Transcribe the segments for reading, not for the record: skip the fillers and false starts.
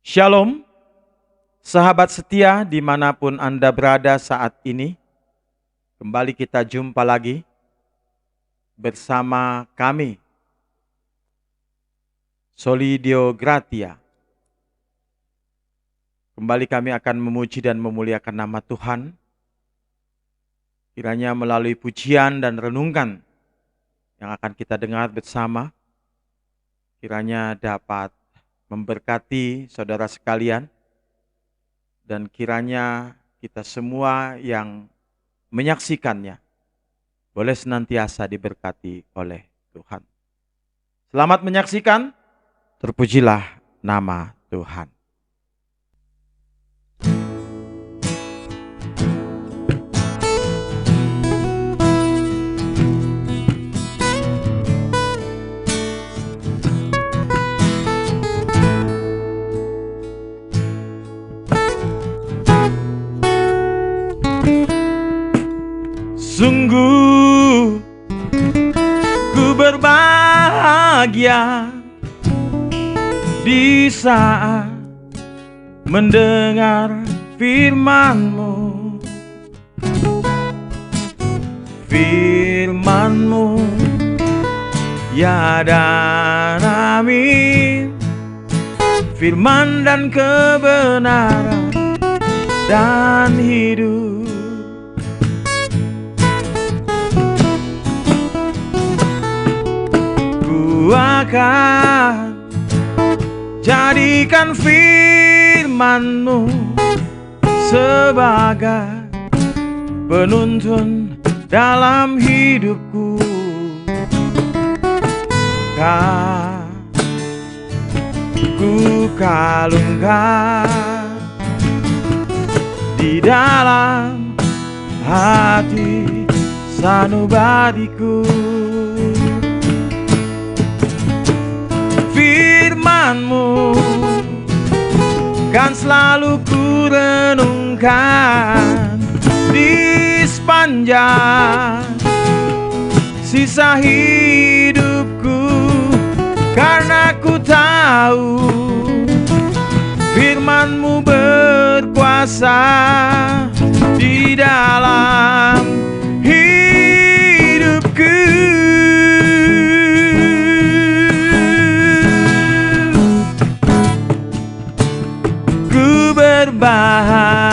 Shalom, sahabat setia dimanapun Anda berada saat ini. Kembali kita jumpa lagi bersama kami, Solidio Gratia. Kembali kami akan memuji dan memuliakan nama Tuhan. Kiranya melalui pujian dan renungan yang akan kita dengar bersama, kiranya dapat memberkati saudara sekalian, dan kiranya kita semua yang menyaksikannya boleh senantiasa diberkati oleh Tuhan. Selamat menyaksikan, terpujilah nama Tuhan. Sungguh ku berbahagia di saat mendengar firman-Mu. Firman-Mu ya dan amin, firman dan kebenaran dan hidup. Ku akan jadikan firman-Mu sebagai penuntun dalam hidupku. Ku kalungkan di dalam hati sanubariku. Firman-Mu kan selalu ku renungkan di sepanjang sisa hidupku, karena ku tahu firman-Mu berkuasa di dalam hidupku. Berbahagia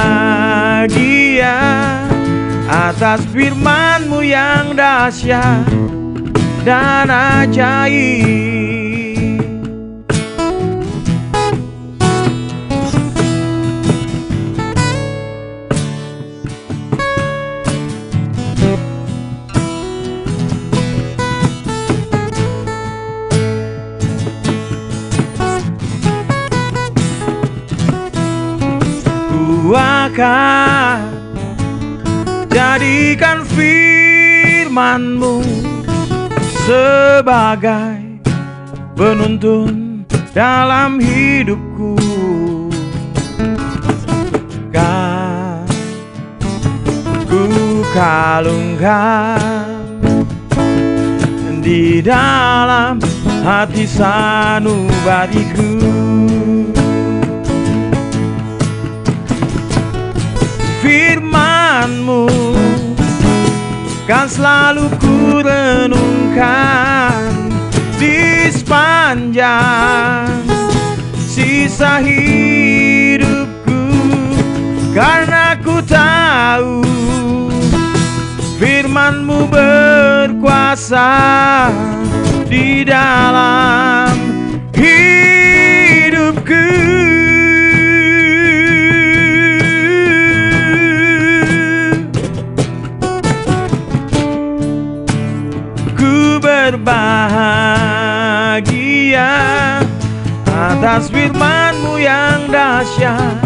atas firman-Mu yang dahsyat dan ajaib. Ku akan jadikan firman-Mu sebagai penuntun dalam hidupku. Kan ku kalungkan di dalam hati sanubariku. Firman-Mu kan selalu ku renungkan di sepanjang sisa hidupku, karena ku tahu firman-Mu berkuasa di dalam hidupku. Berbahagia atas firman-Mu yang dahsyat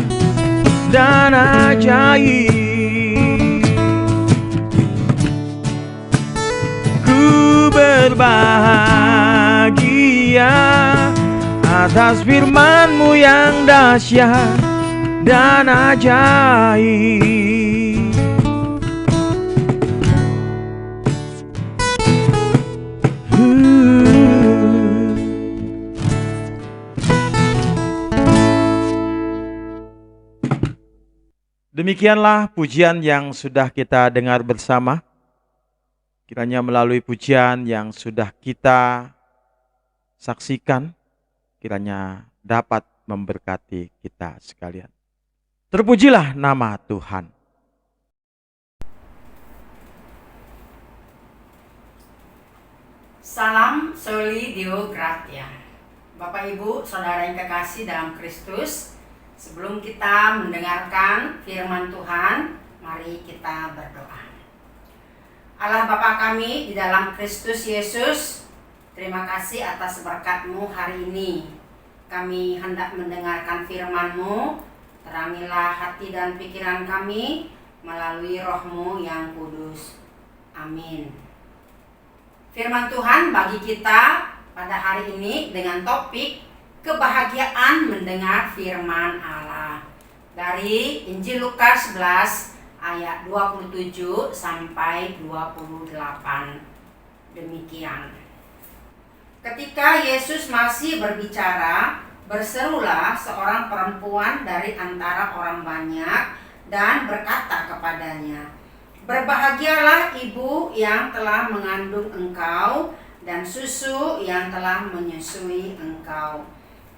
dan ajaib. Ku berbahagia atas firman-Mu yang dahsyat dan ajaib. Demikianlah pujian yang sudah kita dengar bersama. Kiranya melalui pujian yang sudah kita saksikan, kiranya dapat memberkati kita sekalian. Terpujilah nama Tuhan. Salam Soli Deo Gratia. Bapak Ibu, Saudara yang kekasih dalam Kristus, sebelum kita mendengarkan firman Tuhan, mari kita berdoa. Allah Bapa kami di dalam Kristus Yesus, terima kasih atas berkat-Mu hari ini. Kami hendak mendengarkan firman-Mu, terangilah hati dan pikiran kami melalui Roh-Mu yang kudus. Amin. Firman Tuhan bagi kita pada hari ini dengan topik kebahagiaan mendengar firman Allah. Dari Injil Lukas 11 ayat 27 sampai 28. Demikian. Ketika Yesus masih berbicara, berserulah seorang perempuan dari antara orang banyak dan berkata kepadanya, "Berbahagialah ibu yang telah mengandung engkau dan susu yang telah menyusui engkau."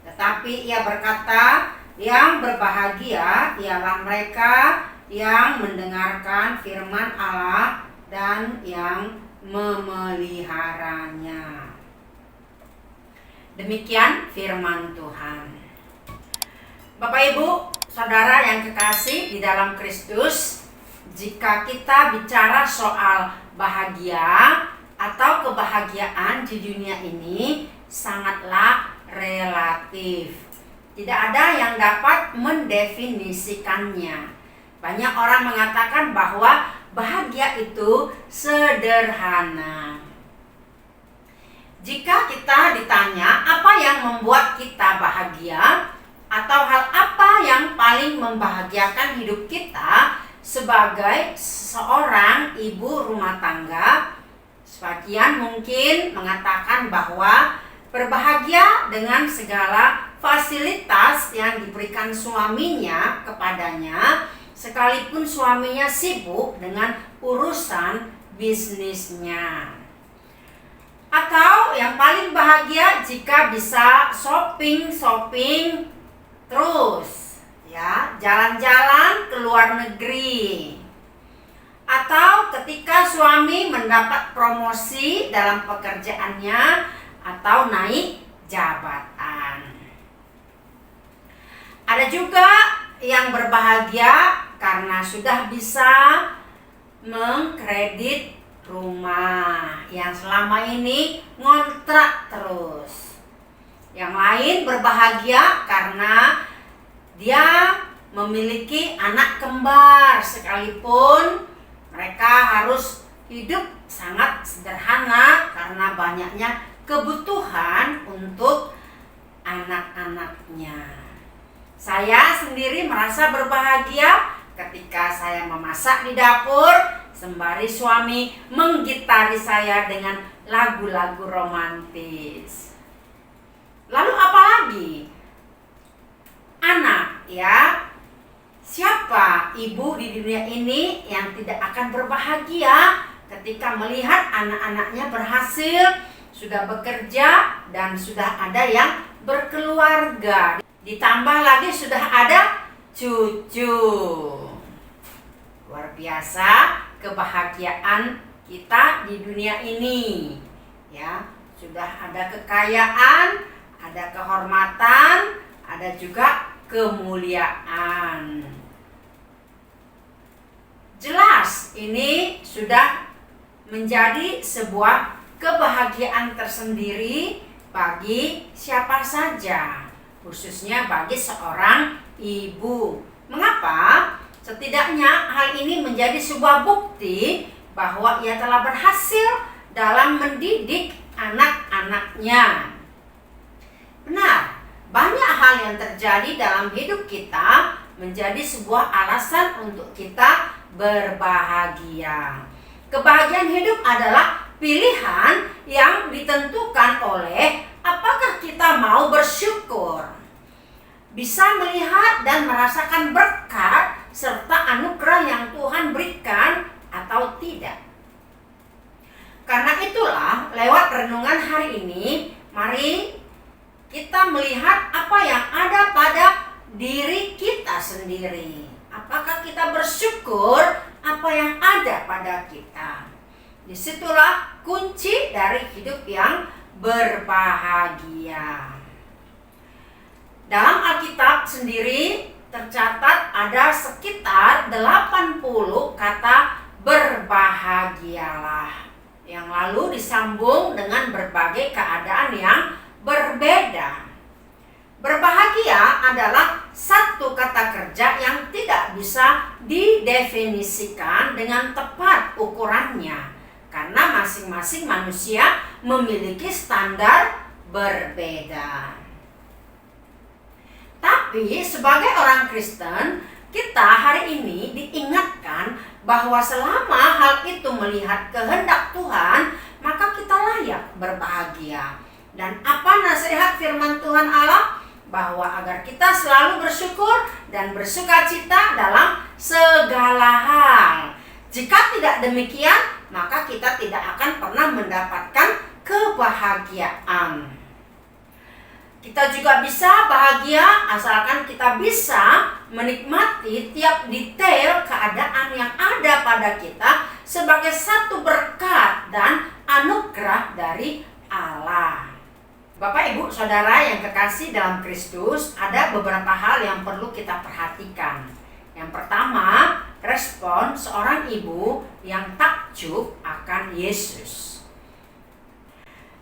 Tetapi ia berkata, "Yang berbahagia ialah mereka yang mendengarkan firman Allah dan yang memeliharanya." Demikian firman Tuhan. Bapak Ibu, Saudara yang kekasih di dalam Kristus, jika kita bicara soal bahagia atau kebahagiaan di dunia ini sangatlah relatif. Tidak ada yang dapat mendefinisikannya. Banyak orang mengatakan bahwa bahagia itu sederhana. Jika kita ditanya apa yang membuat kita bahagia atau hal apa yang paling membahagiakan hidup kita, sebagai seorang ibu rumah tangga, sebagian mungkin mengatakan bahwa berbahagia dengan segala fasilitas yang diberikan suaminya kepadanya, sekalipun suaminya sibuk dengan urusan bisnisnya. Atau yang paling bahagia jika bisa shopping terus, ya, jalan-jalan ke luar negeri. Atau ketika suami mendapat promosi dalam pekerjaannya atau naik jabatan. Ada juga yang berbahagia karena sudah bisa mengkredit rumah yang selama ini ngontrak terus. Yang lain berbahagia karena dia memiliki anak kembar, sekalipun mereka harus hidup sangat sederhana karena banyaknya kebutuhan untuk anak-anaknya. Saya sendiri merasa berbahagia ketika saya memasak di dapur sembari suami menggitari saya dengan lagu-lagu romantis. Lalu apa lagi? Anak, ya. Siapa ibu di dunia ini yang tidak akan berbahagia ketika melihat anak-anaknya berhasil, sudah bekerja, dan sudah ada yang berkeluarga. Ditambah lagi sudah ada cucu. Luar biasa kebahagiaan kita di dunia ini. Ya, sudah ada kekayaan, ada kehormatan, ada juga kemuliaan. Jelas ini sudah menjadi sebuah kebahagiaan tersendiri bagi siapa saja, khususnya bagi seorang ibu. Mengapa? Setidaknya hal ini menjadi sebuah bukti bahwa ia telah berhasil dalam mendidik anak-anaknya. Benar, banyak hal yang terjadi dalam hidup kita menjadi sebuah alasan untuk kita berbahagia. Kebahagiaan hidup adalah pilihan yang ditentukan oleh apakah kita mau bersyukur, bisa melihat dan merasakan berkat serta anugerah yang Tuhan berikan atau tidak. Karena itulah, lewat renungan hari ini, mari kita melihat apa yang ada pada diri kita sendiri. Apakah kita bersyukur apa yang ada pada kita? Disitulah kunci dari hidup yang berbahagia. Dalam Alkitab sendiri tercatat ada sekitar 80 kata berbahagialah, yang lalu disambung dengan berbagai keadaan yang berbeda. Berbahagia adalah satu kata kerja yang tidak bisa didefinisikan dengan tepat ukurannya, karena masing-masing manusia memiliki standar berbeda. Tapi sebagai orang Kristen, kita hari ini diingatkan bahwa selama hal itu melihat kehendak Tuhan, maka kita layak berbahagia. Dan apa nasihat firman Tuhan Allah? Bahwa agar kita selalu bersyukur dan bersukacita dalam segala hal. Jika tidak demikian, maka kita tidak akan pernah mendapatkan kebahagiaan. Kita juga bisa bahagia asalkan kita bisa menikmati tiap detail keadaan yang ada pada kita sebagai satu berkat dan anugerah dari Allah. Bapak, Ibu, Saudara yang kekasih dalam Kristus, ada beberapa hal yang perlu kita perhatikan. Yang pertama, respon seorang ibu yang takjub akan Yesus.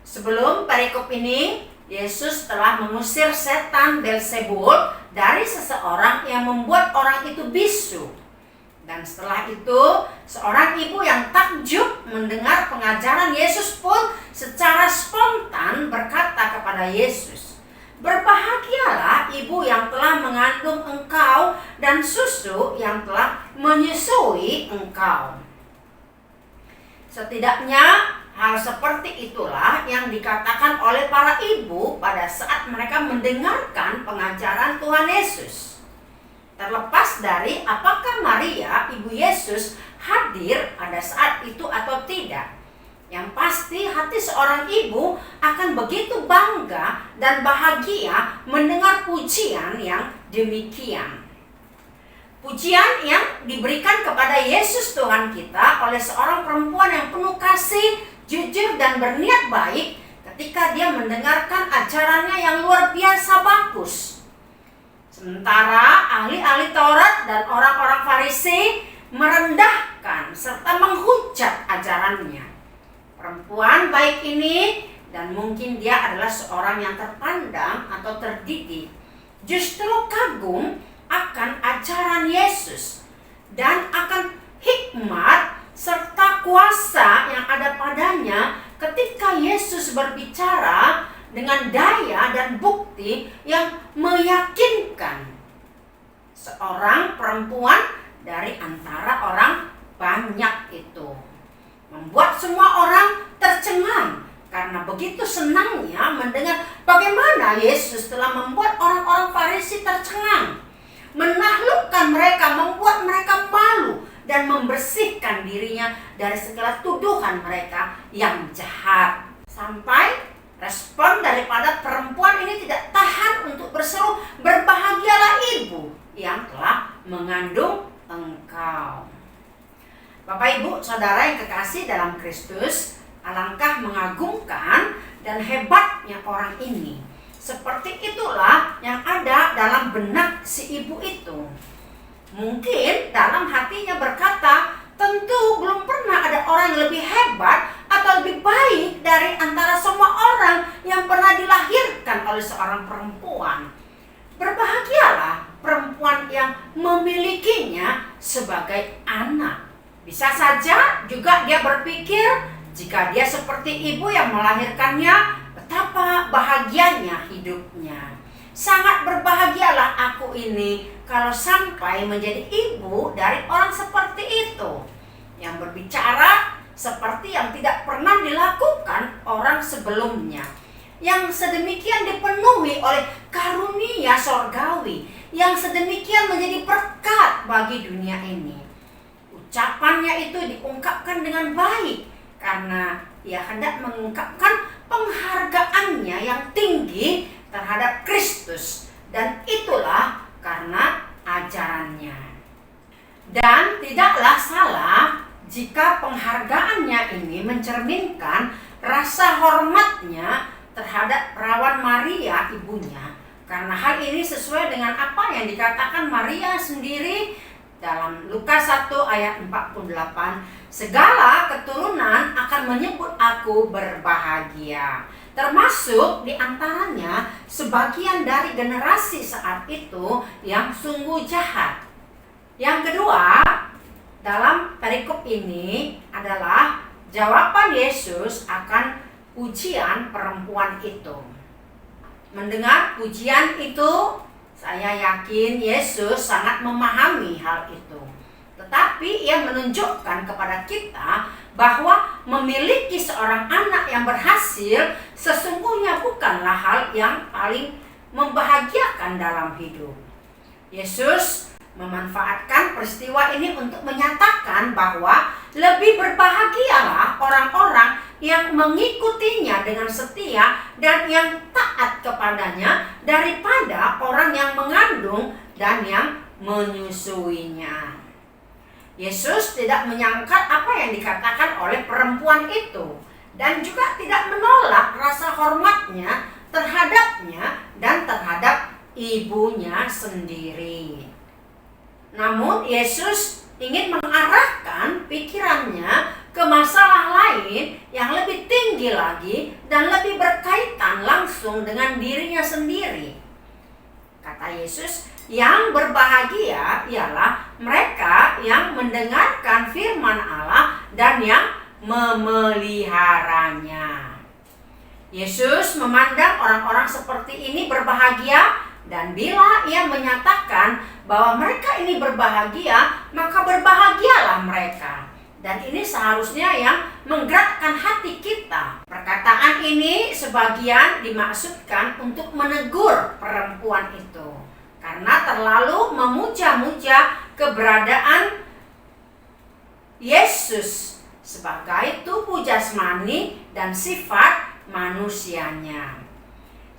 Sebelum perikop ini, Yesus telah mengusir setan Beelzebul dari seseorang yang membuat orang itu bisu. Dan setelah itu, seorang ibu yang takjub mendengar pengajaran Yesus pun secara spontan berkata kepada Yesus, "Berbahagialah ibu yang telah mengandung engkau dan susu yang telah menyusui engkau." Setidaknya hal seperti itulah yang dikatakan oleh para ibu pada saat mereka mendengarkan pengajaran Tuhan Yesus. Terlepas dari apakah Maria, ibu Yesus, hadir pada saat itu atau tidak, yang pasti hati seorang ibu akan begitu bangga dan bahagia mendengar pujian yang demikian. Pujian yang diberikan kepada Yesus Tuhan kita oleh seorang perempuan yang penuh kasih, jujur dan berniat baik ketika dia mendengarkan ajarannya yang luar biasa bagus. Sementara ahli-ahli Taurat dan orang-orang Farisi merendahkan serta menghujat ajarannya. Perempuan baik ini, dan mungkin dia adalah seorang yang terpandang atau terdidik, justru kagum akan ajaran Yesus dan akan hikmat serta kuasa yang ada padanya ketika Yesus berbicara dengan daya dan bukti yang meyakinkan. Seorang perempuan dari antara orang banyak itu membuat semua orang tercengang karena begitu senangnya mendengar bagaimana Yesus telah membuat orang-orang Farisi tercengang, menaklukkan mereka, membuat mereka malu dan membersihkan dirinya dari segala tuduhan mereka yang jahat. Sampai respon daripada perempuan ini tidak tahan untuk berseru, "Berbahagialah ibu yang telah mengandung engkau." Bapak, Ibu, Saudara yang kekasih dalam Kristus, alangkah mengagumkan dan hebatnya orang ini. Seperti itulah yang ada dalam benak si ibu itu. Mungkin dalam hatinya berkata, tentu belum pernah ada orang yang lebih hebat atau lebih baik dari antara semua orang yang pernah dilahirkan oleh seorang perempuan. Berbahagialah perempuan yang memilikinya sebagai anak. Bisa saja juga dia berpikir, jika dia seperti ibu yang melahirkannya, betapa bahagianya hidupnya. Sangat berbahagialah aku ini kalau sampai menjadi ibu dari orang seperti itu, yang berbicara seperti yang tidak pernah dilakukan orang sebelumnya, yang sedemikian dipenuhi oleh karunia sorgawi, yang sedemikian menjadi berkat bagi dunia ini. Ucapannya itu diungkapkan dengan baik karena ia hendak mengungkapkan penghargaannya yang tinggi terhadap Kristus, dan itulah karena ajarannya. Dan tidaklah salah jika penghargaannya ini mencerminkan rasa hormatnya terhadap perawan Maria ibunya, karena hal ini sesuai dengan apa yang dikatakan Maria sendiri dalam Lukas 1 ayat 48, segala keturunan akan menyebut aku berbahagia, termasuk diantaranya sebagian dari generasi saat itu yang sungguh jahat. Yang kedua, dalam perikop ini adalah jawaban Yesus akan pujian perempuan itu. Mendengar pujian itu, saya yakin Yesus sangat memahami hal itu. Tetapi ia menunjukkan kepada kita bahwa memiliki seorang anak yang berhasil sesungguhnya bukanlah hal yang paling membahagiakan dalam hidup. Yesus memanfaatkan peristiwa ini untuk menyatakan bahwa lebih berbahagialah orang-orang yang mengikutinya dengan setia dan yang taat kepadanya daripada orang yang mengandung dan yang menyusuinya. Yesus tidak menyangkal apa yang dikatakan oleh perempuan itu dan juga tidak menolak rasa hormatnya terhadapnya dan terhadap ibunya sendiri. Namun Yesus ingin mengarahkan pikirannya ke masalah lain yang lebih tinggi lagi dan lebih berkaitan langsung dengan dirinya sendiri. Kata Yesus, yang berbahagia ialah mereka yang mendengarkan firman Allah dan yang memeliharanya. Yesus memandang orang-orang seperti ini berbahagia, dan bila ia menyatakan bahwa mereka ini berbahagia, maka berbahagialah mereka. Dan ini seharusnya yang menggerakkan hati kita. Perkataan ini sebagian dimaksudkan untuk menegur perempuan itu, karena terlalu memuja-muja keberadaan Yesus sebagai tubuh jasmani dan sifat manusianya.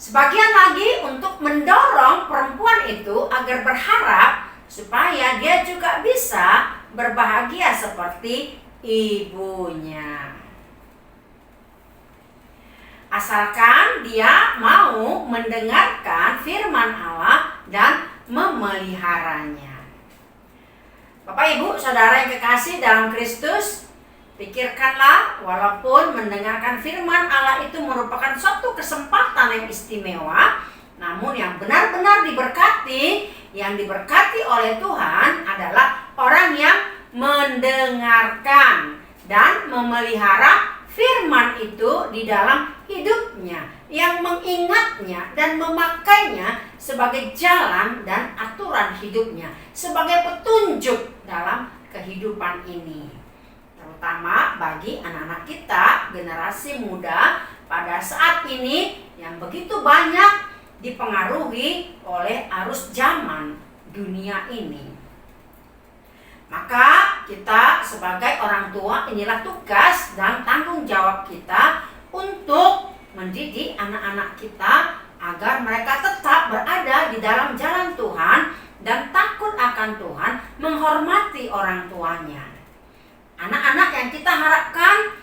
Sebagian lagi untuk mendorong perempuan itu agar berharap supaya dia juga bisa berbahagia seperti ibunya. Asalkan dia mau mendengarkan firman Allah dan memeliharanya. Bapak, Ibu, Saudara yang kekasih dalam Kristus, pikirkanlah, walaupun mendengarkan firman Allah itu merupakan suatu kesempatan yang istimewa, namun yang benar-benar diberkati, yang diberkati oleh Tuhan adalah orang yang mendengarkan dan memelihara firman itu di dalam hidupnya, yang mengingatnya dan memakainya sebagai jalan dan aturan hidupnya, sebagai petunjuk dalam kehidupan ini. Terutama bagi anak-anak kita, generasi muda pada saat ini yang begitu banyak dipengaruhi oleh arus zaman dunia ini. Maka kita sebagai orang tua, inilah tugas dan tanggung jawab kita untuk mendidik anak-anak kita agar mereka tetap berada di dalam jalan Tuhan dan takut akan Tuhan, menghormati orang tuanya. Anak-anak yang kita harapkan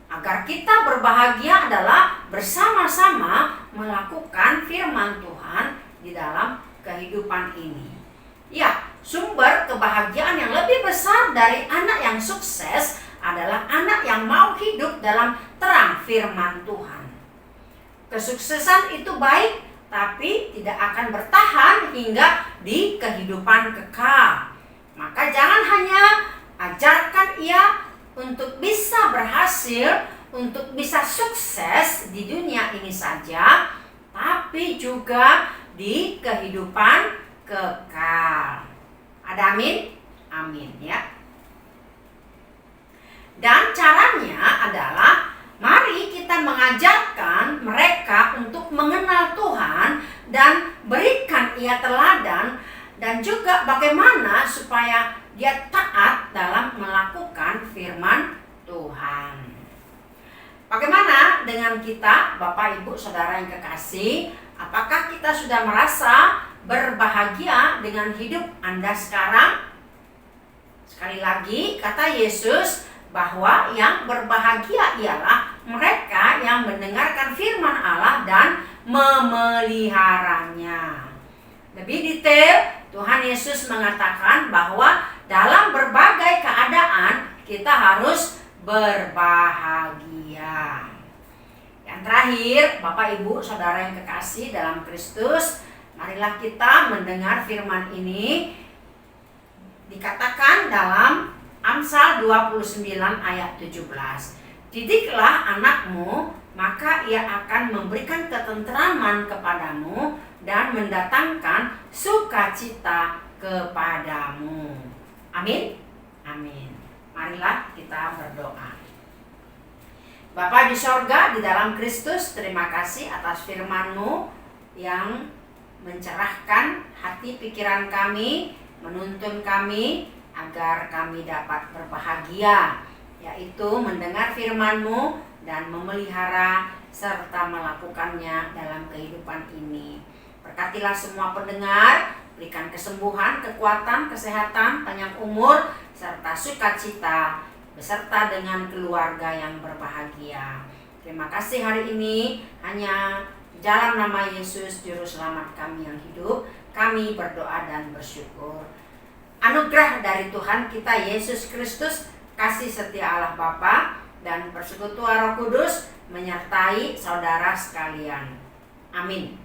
agar kita berbahagia adalah bersama-sama melakukan firman Tuhan di dalam kehidupan ini. Ya, sumber kebahagiaan yang lebih besar dari anak yang sukses adalah anak yang mau hidup dalam terang firman Tuhan. Kesuksesan itu baik, tapi tidak akan bertahan hingga di kehidupan kekal. Maka jangan hanya ajarkan ia untuk bisa berhasil, untuk bisa sukses di dunia ini saja, tapi juga di kehidupan kekal. Ada amin? Amin ya. Dan caranya adalah mari kita mengajarkan mereka untuk mengenal Tuhan dan berikan ia teladan juga bagaimana supaya dia taat dalam melakukan firman Tuhan. Bagaimana dengan kita, Bapak, Ibu, Saudara yang kekasih? Apakah kita sudah merasa berbahagia dengan hidup Anda sekarang? Sekali lagi, kata Yesus bahwa yang berbahagia ialah mereka yang mendengarkan firman Allah dan memeliharanya. Lebih detail, Tuhan Yesus mengatakan bahwa dalam berbagai keadaan kita harus berbahagia. Yang terakhir, Bapak, Ibu, Saudara yang kekasih dalam Kristus, marilah kita mendengar firman ini. Dikatakan dalam Amsal 29 ayat 17. Didiklah anakmu, maka ia akan memberikan ketentraman kepadamu dan mendatangkan sukacita kepadamu. Amin. Amin. Marilah kita berdoa. Bapa di sorga, di dalam Kristus, terima kasih atas firman-Mu yang mencerahkan hati pikiran kami, menuntun kami agar kami dapat berbahagia, yaitu mendengar firman-Mu dan memelihara serta melakukannya dalam kehidupan ini. Berkatilah semua pendengar, berikan kesembuhan, kekuatan, kesehatan, panjang umur, serta sukacita, beserta dengan keluarga yang berbahagia. Terima kasih hari ini, hanya dalam nama Yesus, Juru Selamat kami yang hidup, kami berdoa dan bersyukur. Anugerah dari Tuhan kita Yesus Kristus, kasih setia Allah Bapa, dan persekutuan Roh Kudus menyertai saudara sekalian. Amin.